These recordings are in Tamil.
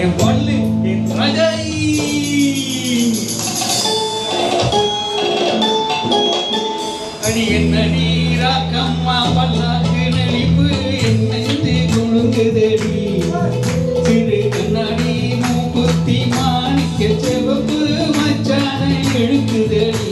என் பொண்ணு என் ராஜாயி அடி என்னடி ராக்கம்மா பல்லாக்கு நெளிப்பு என்னென்று குழுங்குதடி சிறு கண்ணாடி மூக்குத்தி மாணிக்க செவப்பு மச்சான இழுக்குதடி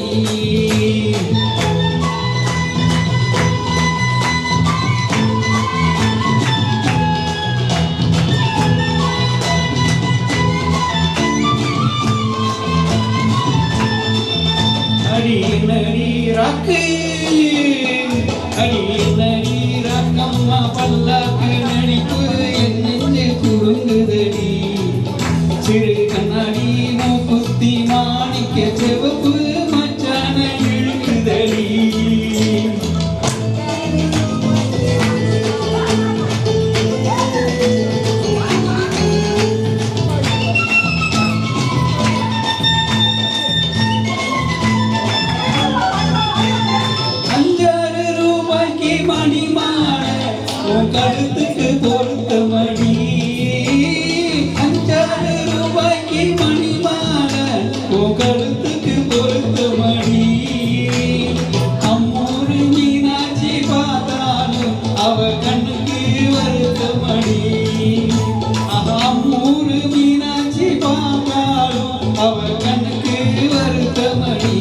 அடி நடி ராக்கு அடி நடி ராக்கம்மா பல்லாக்கு நடிப்பு என்னென்று குறுங்குதடி சிறு கண்ணாடி மூக்குத்தி மாணிக்க செவப்பு மச்சான இழுக்குதடி மணிமான உன் கழுத்துக்கு பொறுத்த மணி 5 ரூபாய்க்கு மணிமான உன் கழுத்துக்கு பொறுத்த மணி அம்மூரு மீனாட்சி பார்த்தாலும் அவ கண்ணுக்கு வருத்த மணி அம்மூரு மீனாட்சி பார்த்தாலும் அவ கண்ணுக்கு வருத்த மணி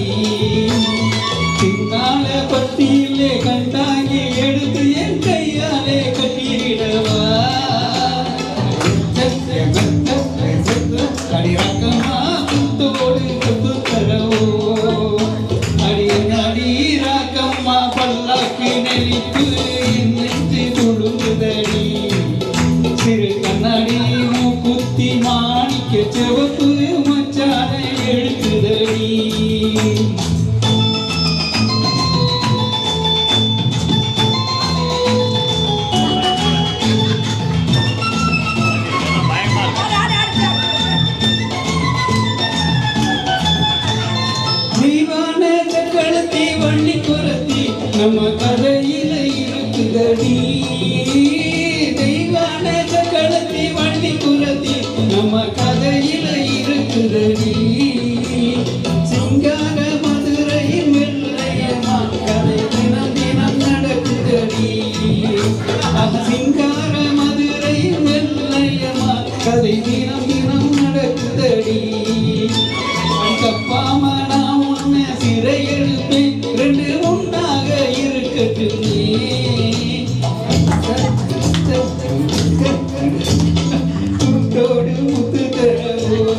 பின்னால பத்தியிலே கண்டாங்கி எடுத்து என் கையாலே கட்டிடவா அடிரக்கமா குத்தோடு குத்து தரவோ அடி நடி ராக்கம்மா பல்லாக்கு நெளிப்பு நெஞ்சு துழுங்குதடி சிறு கண்ணாடி மூக்குத்தி மாணிக்க செவப்பு மச்சான எழுத்துதடி கழுத்தி வள்ளி குரத்தி நம்ம கதையில இருக்குதடி தெய்வான கழுத்தி வள்ளி குரத்தி நம்ம கதையில இருக்குதடி சிங்கார மதுரையில் வெள்ளையம்மா கதை தினம் தினம் நடக்குதடி சிங்கார மதுரையில் வெள்ளையம்மா கதை தினம் தினம் நடக்குதடி கப்பாமனா உன்னை சிறையெழுப்பேன் 2 ஒன்றாக இருக்கட்டுமே முத்தோடு முத்து தரவோ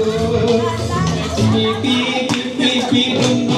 பி பி பி டும்